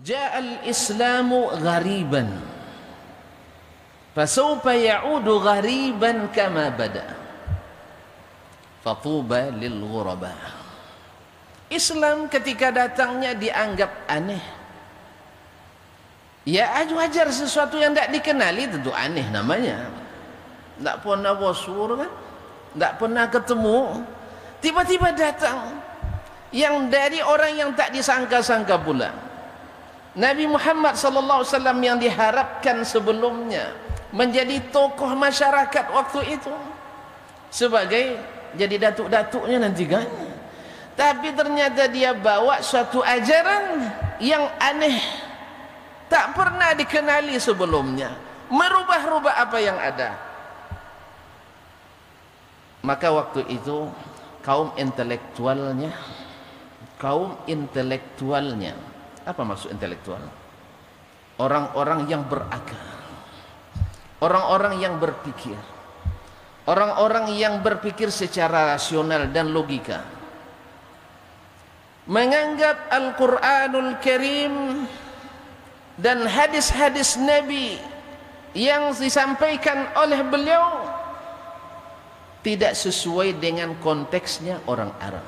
Ja'al Islamu ghariban fasawfa ya'udu ghariban kama bada fatuba lil ghuraba. Islam ketika datangnya dianggap aneh. Ya wajar, sesuatu yang tidak dikenali tentu aneh namanya. Tidak pernah bosur kan, tidak pernah ketemu, tiba-tiba datang yang dari orang yang tak disangka-sangka pula. Nabi Muhammad SAW yang diharapkan sebelumnya menjadi tokoh masyarakat waktu itu sebagai jadi datuk-datuknya nanti kan, tapi ternyata dia bawa suatu ajaran yang aneh, tak pernah dikenali sebelumnya, merubah-rubah apa yang ada. Maka waktu itu kaum intelektualnya, apa maksud intelektual? Orang-orang yang berakal, orang-orang yang berpikir, orang-orang yang berpikir secara rasional dan logika, menganggap Al-Quranul Karim dan hadis-hadis Nabi yang disampaikan oleh beliau tidak sesuai dengan konteksnya orang Arab,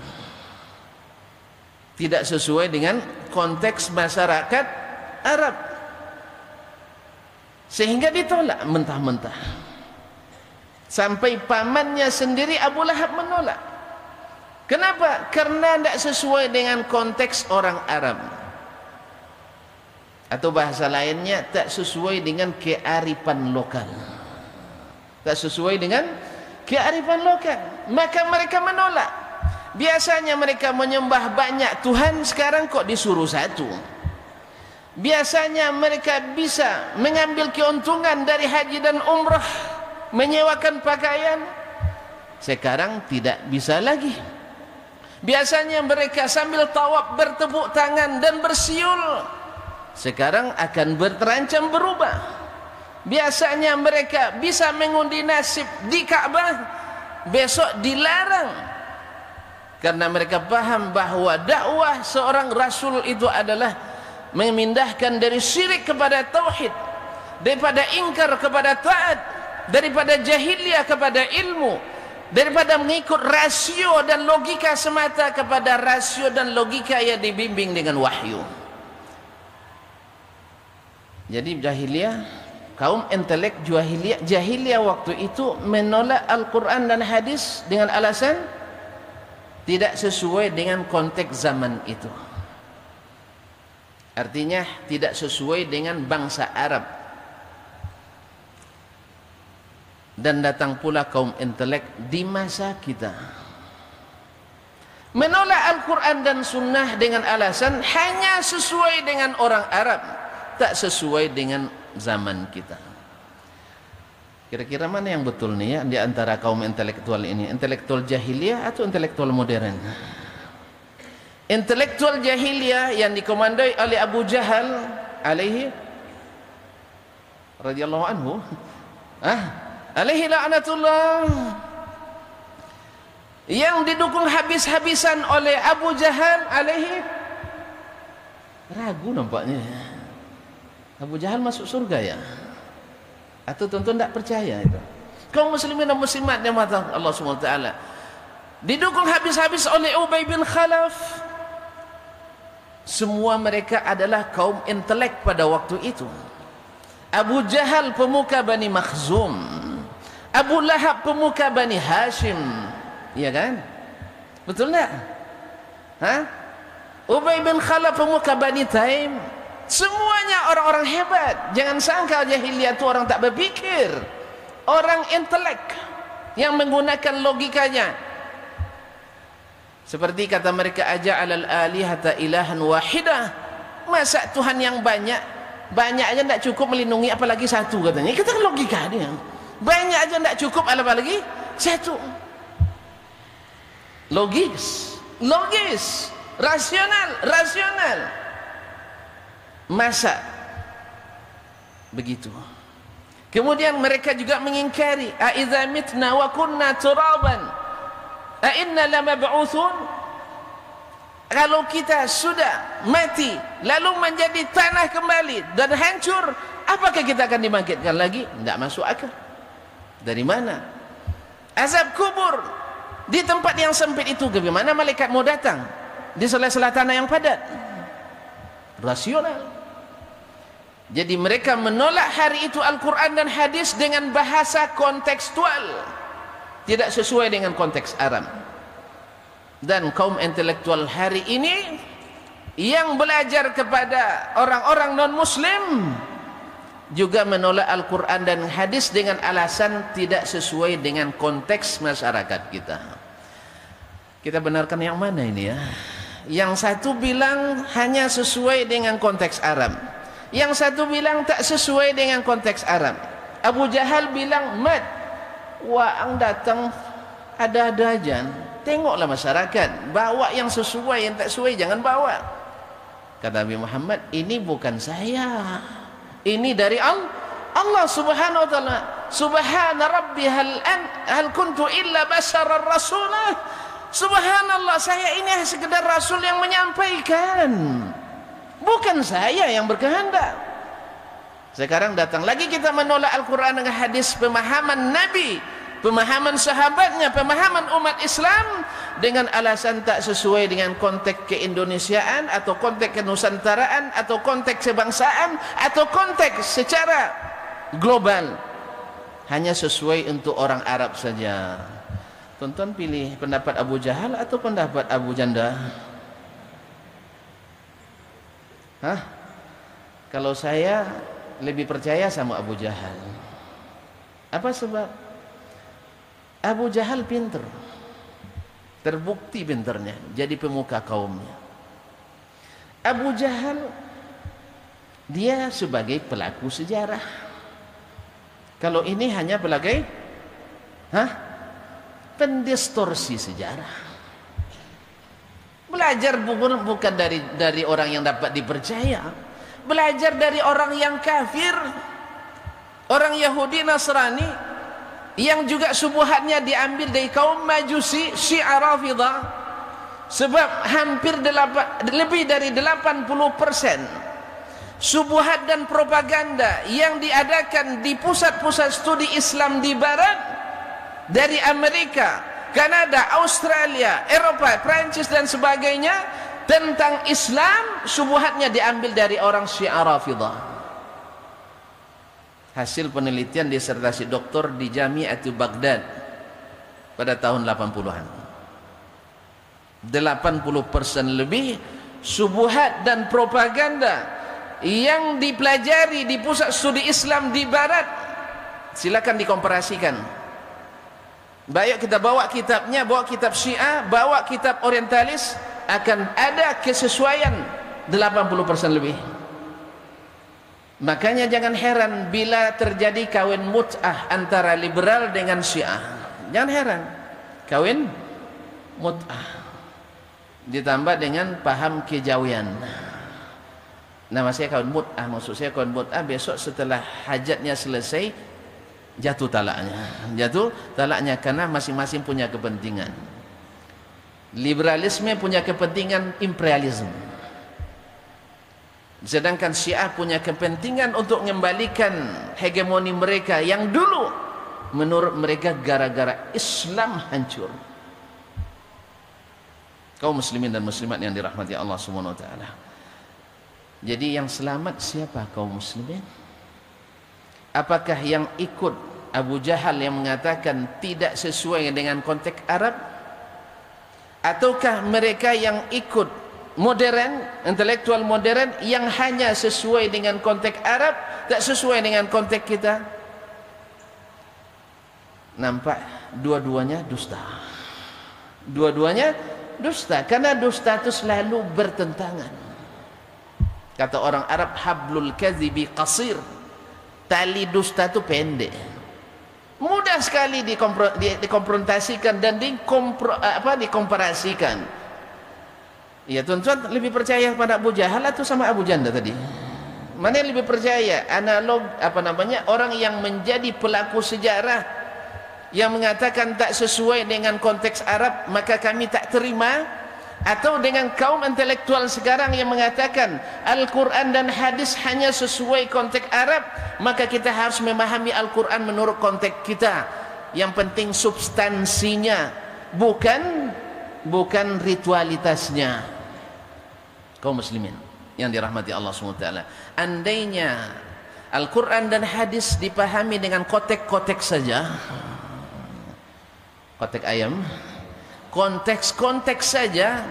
tidak sesuai dengan konteks masyarakat Arab, sehingga ditolak mentah-mentah. Sampai pamannya sendiri Abu Lahab menolak. Kenapa? Karena tidak sesuai dengan konteks orang Arab, atau bahasa lainnya tak sesuai dengan kearifan lokal, tak sesuai dengan kearifan lokal. Maka mereka menolak. Biasanya mereka menyembah banyak Tuhan, sekarang kok disuruh satu. Biasanya mereka bisa mengambil keuntungan dari haji dan umrah, menyewakan pakaian, sekarang tidak bisa lagi. Biasanya mereka sambil tawaf bertepuk tangan dan bersiul, sekarang akan terancam berubah. Biasanya mereka bisa mengundi nasib di Ka'bah, besok dilarang. Karena mereka paham bahwa dakwah seorang Rasul itu adalah memindahkan dari syirik kepada tauhid, daripada ingkar kepada taat, daripada jahiliyah kepada ilmu, daripada mengikut rasio dan logika semata kepada rasio dan logika yang dibimbing dengan wahyu. Jadi kaum intelek jahiliyah waktu itu menolak Al-Quran dan hadis dengan alasan tidak sesuai dengan konteks zaman itu. Artinya tidak sesuai dengan bangsa Arab. Dan datang pula kaum intelek di masa kita menolak Al-Quran dan Sunnah dengan alasan hanya sesuai dengan orang Arab, tak sesuai dengan zaman kita. Kira-kira mana yang betul nih ya di antara kaum intelektual ini? Intelektual jahiliyah atau intelektual modern? Intelektual jahiliyah yang dikomandoi oleh Abu Jahal alaihi radhiyallahu anhu, alaihi la'natullah, yang didukung habis-habisan oleh Abu Jahal alaihi, ragu nampaknya Abu Jahal masuk surga ya, atau tuan-tuan tidak percaya itu? Kaum muslimin dan muslimat yang mata Allah SWT didukung habis-habis oleh Ubay bin Khalaf. Semua mereka adalah kaum intelek pada waktu itu. Abu Jahal pemuka Bani Makhzum, Abu Lahab pemuka Bani Hashim, ya kan? Betul tak? Ubay bin Khalaf pemuka Bani Taim. Semuanya orang-orang hebat. Jangan sangka jahiliyah itu orang tak berpikir, orang intelek yang menggunakan logikanya. Seperti kata mereka, aja'alal alihata ilahan wahidah, masa Tuhan yang banyak aja tidak cukup melindungi, apalagi satu katanya. Kita logika dia, banyak aja tidak cukup, apalagi satu. Logis, rasional. Masa begitu? Kemudian mereka juga mengingkari, a idza mitna wa kunna turaban a inna lamab'utsun. Kalau kita sudah mati lalu menjadi tanah kembali dan hancur, apakah kita akan dibangkitkan lagi? Tidak masuk akal. Dari mana? Azab kubur di tempat yang sempit itu, bagaimana malaikat mau datang di sela-sela tanah yang padat? Rasional. Jadi mereka menolak hari itu Al-Quran dan hadis dengan bahasa kontekstual, tidak sesuai dengan konteks Arab. Dan kaum intelektual hari ini yang belajar kepada orang-orang non-muslim juga menolak Al-Quran dan hadis dengan alasan tidak sesuai dengan konteks masyarakat kita. Kita benarkan yang mana ini ya? Yang satu bilang hanya sesuai dengan konteks Arab, yang satu bilang tak sesuai dengan konteks Arab. Abu Jahal bilang mat, wah ang datang ada-ada aja. Tengoklah masyarakat, bawa yang sesuai, yang tak sesuai jangan bawa. Kata Nabi Muhammad, ini bukan saya, ini dari Allah subhanahu wa ta'ala. Subhana rabbi hal kuntu illa basharar rasulah. Subhanallah, saya ini sekedar rasul yang menyampaikan, bukan saya yang berkehendak. Sekarang datang lagi kita menolak Al-Quran dengan hadis, pemahaman Nabi, pemahaman sahabatnya, pemahaman umat Islam, dengan alasan tak sesuai dengan konteks keindonesiaan atau konteks kenusantaraan atau konteks kebangsaan atau konteks secara global, hanya sesuai untuk orang Arab saja. Tonton pilih pendapat Abu Jahal atau pendapat Abu Janda? Hah? Kalau saya lebih percaya sama Abu Jahal. Apa sebab? Abu Jahal pinter, terbukti pinternya, jadi pemuka kaumnya. Abu Jahal dia sebagai pelaku sejarah. Kalau ini hanya sebagai pendistorsi sejarah. Belajar bukan dari orang yang dapat dipercaya, belajar dari orang yang kafir, orang Yahudi Nasrani, yang juga subuhatnya diambil dari kaum Majusi, Syiah Rafidah. Sebab hampir lebih dari 80% subuhat dan propaganda yang diadakan di pusat-pusat studi Islam di barat, dari Amerika, Kanada, Australia, Eropa, Prancis dan sebagainya, tentang Islam, subuhatnya diambil dari orang Syiah Rafidah. Hasil penelitian disertasi doktor di Jami'atu Baghdad pada tahun 80-an. 80% lebih subuhat dan propaganda yang dipelajari di pusat studi Islam di barat. Silakan dikomparasikan. Baik kita bawa kitabnya, bawa kitab Syiah, bawa kitab orientalis, akan ada kesesuaian 80% lebih. Makanya jangan heran bila terjadi kawin mut'ah antara liberal dengan Syiah. Jangan heran, kawin mut'ah ditambah dengan paham kejawian. Nama saya kawin mut'ah, maksud saya kawin mut'ah besok setelah hajatnya selesai jatuh talaknya karena masing-masing punya kepentingan. Liberalisme punya kepentingan imperialisme, sedangkan Syiah punya kepentingan untuk mengembalikan hegemoni mereka yang dulu menurut mereka gara-gara Islam hancur. Kaum muslimin dan muslimat yang dirahmati Allah Subhanahu wa taala. Jadi yang selamat siapa kaum muslimin? Apakah yang ikut Abu Jahal yang mengatakan tidak sesuai dengan konteks Arab, ataukah mereka yang ikut modern, intelektual modern yang hanya sesuai dengan konteks Arab, tak sesuai dengan konteks kita? Nampak dua-duanya dusta. Dua-duanya dusta, karena dusta itu selalu bertentangan. Kata orang Arab, hablul kadhibi qasir. Tali dusta itu pendek, mudah sekali dikonfrontasikan dan dikomparasikan. Ya tuan-tuan lebih percaya pada Abu Jahal atau sama Abu Janda tadi? Mana yang lebih percaya? Analog orang yang menjadi pelaku sejarah yang mengatakan tak sesuai dengan konteks Arab, maka kami tak terima, atau dengan kaum intelektual sekarang yang mengatakan Al-Quran dan hadis hanya sesuai konteks Arab, maka kita harus memahami Al-Quran menurut konteks kita. Yang penting substansinya, bukan ritualitasnya. Kaum muslimin yang dirahmati Allah SWT, andainya Al-Quran dan hadis dipahami dengan konteks-konteks saja, konteks ayam, konteks-konteks saja,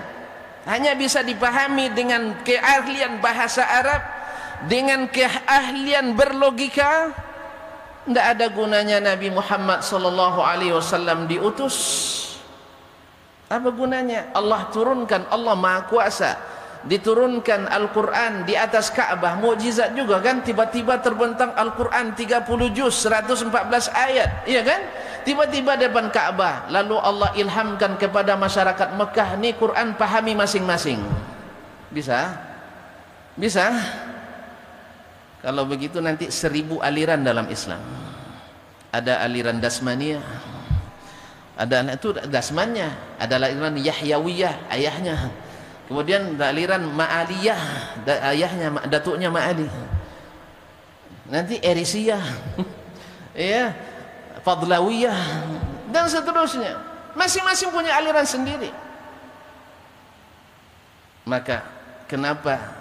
hanya bisa dipahami dengan keahlian bahasa Arab, dengan keahlian berlogika, tidak ada gunanya Nabi Muhammad SAW diutus. Apa gunanya? Allah turunkan, Allah Maha Kuasa, diturunkan Al-Quran di atas Ka'bah, mukjizat juga kan, tiba-tiba terbentang Al-Quran 30 juz 114 ayat, iya kan, tiba-tiba depan Ka'bah, lalu Allah ilhamkan kepada masyarakat Mekah, ni Quran pahami masing-masing. Bisa? Bisa? Kalau begitu nanti 1000 aliran dalam Islam. Ada aliran Dasmaniyah, ada itu Dasmannya, ada aliran Yahyawiyah, ayahnya. Kemudian aliran Ma'aliyah, ayahnya, datuknya Ma'ali. Nanti Erisiyah, ya, Fadlawiyah, dan seterusnya. Masing-masing punya aliran sendiri. Maka kenapa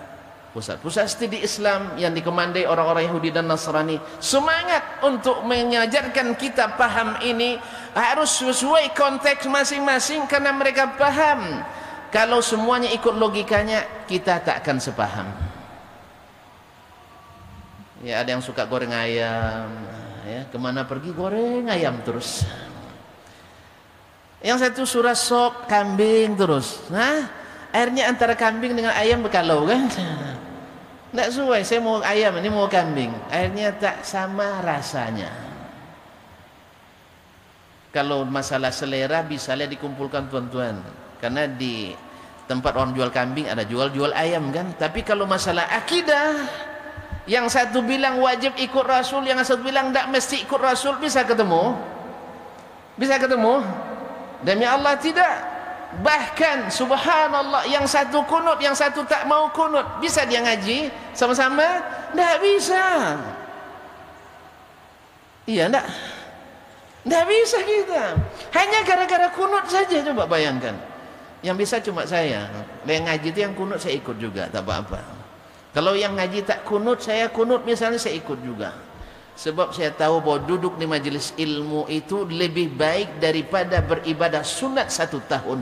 pusat-pusat studi Islam yang dikomandai orang-orang Yahudi dan Nasrani semangat untuk mengajarkan kita paham ini harus sesuai konteks masing-masing, karena mereka paham kalau semuanya ikut logikanya kita tak akan sepaham. Ya, ada yang suka goreng ayam, ya, kemana pergi goreng ayam terus. Yang satu surah sop kambing terus. Nah, akhirnya antara kambing dengan ayam berkalau kan. Tidak sesuai, saya mau ayam, ini mau kambing. Akhirnya tak sama rasanya. Kalau masalah selera bisa lihat dikumpulkan tuan-tuan. Karena di tempat orang jual kambing ada jual ayam kan. Tapi kalau masalah akidah, yang satu bilang wajib ikut Rasul, yang satu bilang tak mesti ikut Rasul, bisa ketemu? Bisa ketemu? Demi Allah tidak. Bahkan subhanallah, yang satu kunut, yang satu tak mau kunut, bisa dia ngaji sama-sama? Tak bisa. Iya tak? Tak bisa kita. Hanya gara-gara kunut saja, coba bayangkan. Yang bisa cuma saya. Yang ngaji itu yang kunut saya ikut juga, tak apa-apa. Kalau yang ngaji tak kunut, saya kunut misalnya, saya ikut juga. Sebab saya tahu bahwa duduk di majelis ilmu itu lebih baik daripada beribadah sunat 1 tahun.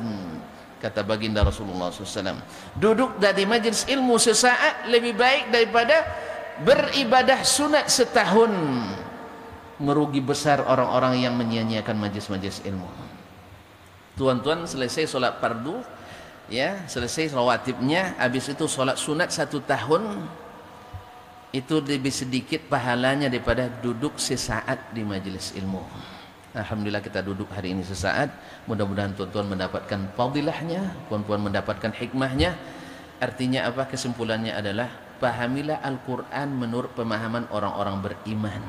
Kata baginda Rasulullah SAW. Duduk dari majelis ilmu sesaat lebih baik daripada beribadah sunat setahun. Merugi besar orang-orang yang menyia-nyiakan majelis-majelis ilmu. Tuan-tuan selesai solat fardu, ya, selesai rawatibnya, habis itu solat sunat 1 tahun, itu lebih sedikit pahalanya daripada duduk sesaat di majelis ilmu. Alhamdulillah kita duduk hari ini sesaat. Mudah-mudahan tuan-tuan mendapatkan fadilahnya, puan-puan mendapatkan hikmahnya. Artinya apa? Kesimpulannya adalah pahamilah Al-Quran menurut pemahaman orang-orang beriman.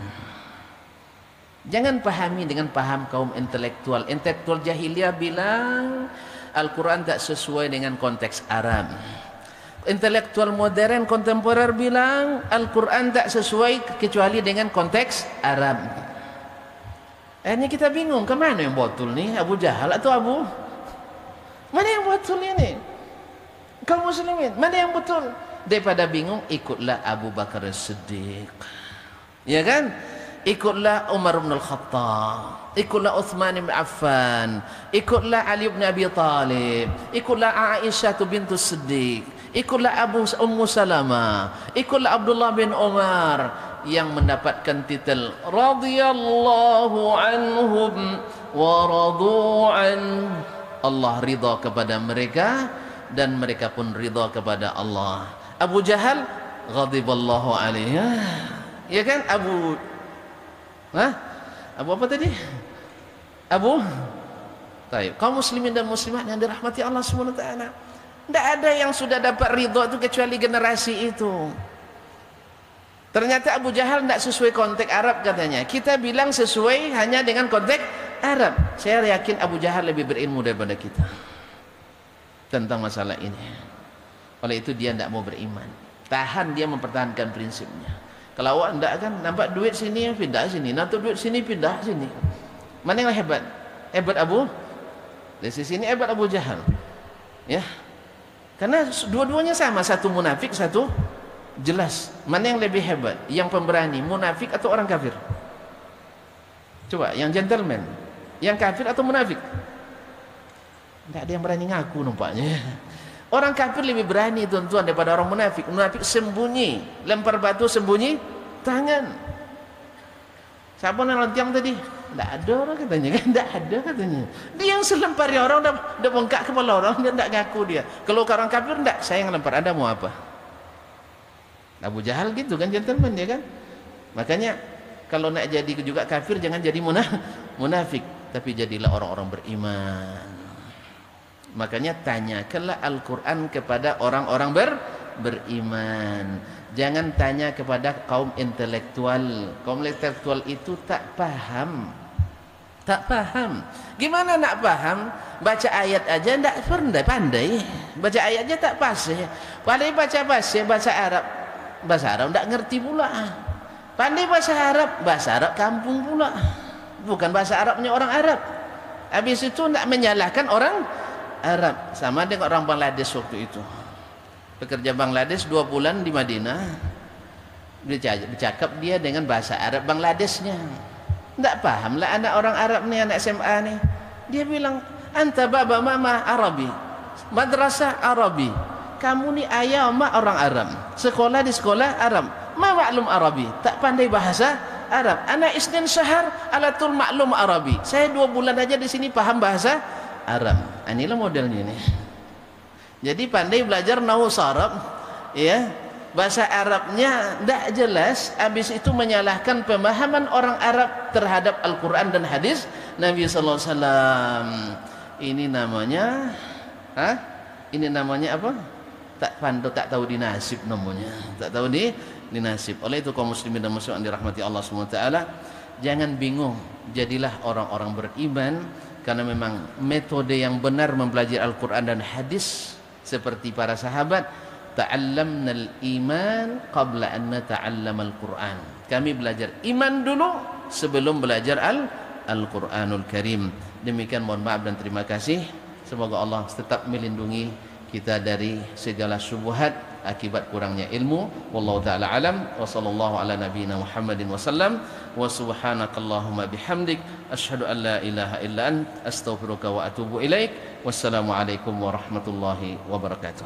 Jangan pahami dengan paham kaum intelektual. Intelektual jahiliyah bilang Al-Quran tak sesuai dengan konteks Arab. Intelektual modern kontemporer bilang Al-Quran tak sesuai kecuali dengan konteks Arab. Akhirnya kita bingung, kemana yang betul nih? Abu Jahal atau Abu? Mana yang betul ini? Kaum muslimin, mana yang betul? Daripada bingung, ikutlah Abu Bakar As-Siddiq, ya kan? Ikutlah Umar bin Al-Khattab, ikutlah Uthman bin Affan, ikutlah Ali bin Abi Talib, ikutlah Aisyah bintu Siddiq, ikutlah Ummu Salamah, ikutlah Abdullah bin Umar yang mendapatkan titel radhiyallahu anhum wa radu an. Allah ridha kepada mereka dan mereka pun ridha kepada Allah. Abu Jahal ghadiballahu alaihi, ya kan? Abu apa tadi? Abu Taib. Kaum muslimin dan muslimat yang dirahmati Allah Subhanahu wa taala, tidak ada yang sudah dapat ridha itu kecuali generasi itu. Ternyata Abu Jahal tidak sesuai konteks Arab katanya. Kita bilang sesuai hanya dengan konteks Arab. Saya yakin Abu Jahal lebih berilmu daripada kita. tentang masalah ini. Oleh itu dia tidak mau beriman. Tahan dia mempertahankan prinsipnya. Kalau awak tidak kan, nampak duit sini pindah sini, nampak duit sini pindah sini. Mana yang hebat? Hebat dari sisi ini hebat Abu Jahal. Ya. Karena dua-duanya sama, satu munafik, satu jelas. Mana yang lebih hebat? Yang pemberani, munafik atau orang kafir? Coba, yang gentleman, yang kafir atau munafik? Tidak ada yang berani ngaku nampaknya. Orang kafir lebih berani tuan-tuan daripada orang munafik. Munafik sembunyi, lempar batu sembunyi tangan. Siapa yang lentiang tadi? Tidak ada orang katanya kan, tidak ada katanya. Dia yang selempari orang, dah bengkak kepala orang, dia tidak ngaku dia. Kalau orang kafir tidak, saya yang lempar, Anda mau apa? Abu Jahal gitu kan, gentleman dia kan. Makanya kalau nak jadi juga kafir jangan jadi munafik, tapi jadilah orang-orang beriman. Makanya tanyakanlah Al-Quran kepada orang-orang beriman. Jangan tanya kepada kaum intelektual. Kaum intelektual itu tak paham. Gimana nak paham? Baca ayat aja tidak pandai. Baca ayatnya tak fasih. Pandai baca fasih, bahasa Arab. Bahasa Arab tidak ngerti pula. Pandai bahasa Arab kampung pula. Bukan bahasa Arabnya orang Arab. Habis itu tidak menyalahkan orang Arab. Sama dengan orang Bangladesh waktu itu. Pekerja Bangladesh 2 bulan di Madinah, bercakap dia dengan bahasa Arab Bangladeshnya. Tidak paham lah anak orang Arab nih, anak SMA nih. Dia bilang, anta baba mama Arabi, madrasah Arabi. Kamu ni ayah mak orang Arab, sekolah di sekolah Arab, ma maklum Arabi, tak pandai bahasa Arab. Anak isnin syahar alatul maklum Arabi. Saya 2 bulan aja di sini paham bahasa Arab. Inilah modelnya nih. Jadi pandai belajar nahwu Arab, ya, bahasa Arabnya tidak jelas. Habis itu menyalahkan pemahaman orang Arab terhadap Al-Quran dan hadis Nabi Sallallahu Alaihi Wasallam. Ini namanya apa? Tak tahu dinasib namanya. Tak tahu dinasib. Oleh itu kaum muslimin dan muslimat yang dirahmati Allah Subhanahu Wa Taala, jangan bingung. Jadilah orang-orang beriman, karena memang metode yang benar mempelajari Al-Quran dan hadis seperti para sahabat, ta'allamnal iman qabla an nata'allamal Qur'an. Kami belajar iman dulu sebelum belajar Al-Qur'anul Karim. Demikian, mohon maaf dan terima kasih. Semoga Allah tetap melindungi kita dari segala syubhat akibat kurangnya ilmu. Wallahu taala alam, wa sallallahu ala nabiyyina Muhammadin wasallam, wa subhanakallahumma bihamdik asyhadu an la ilaha illa ant astaghfiruka wa atubu ilaik. Wassalamu alaikum warahmatullahi wabarakatuh.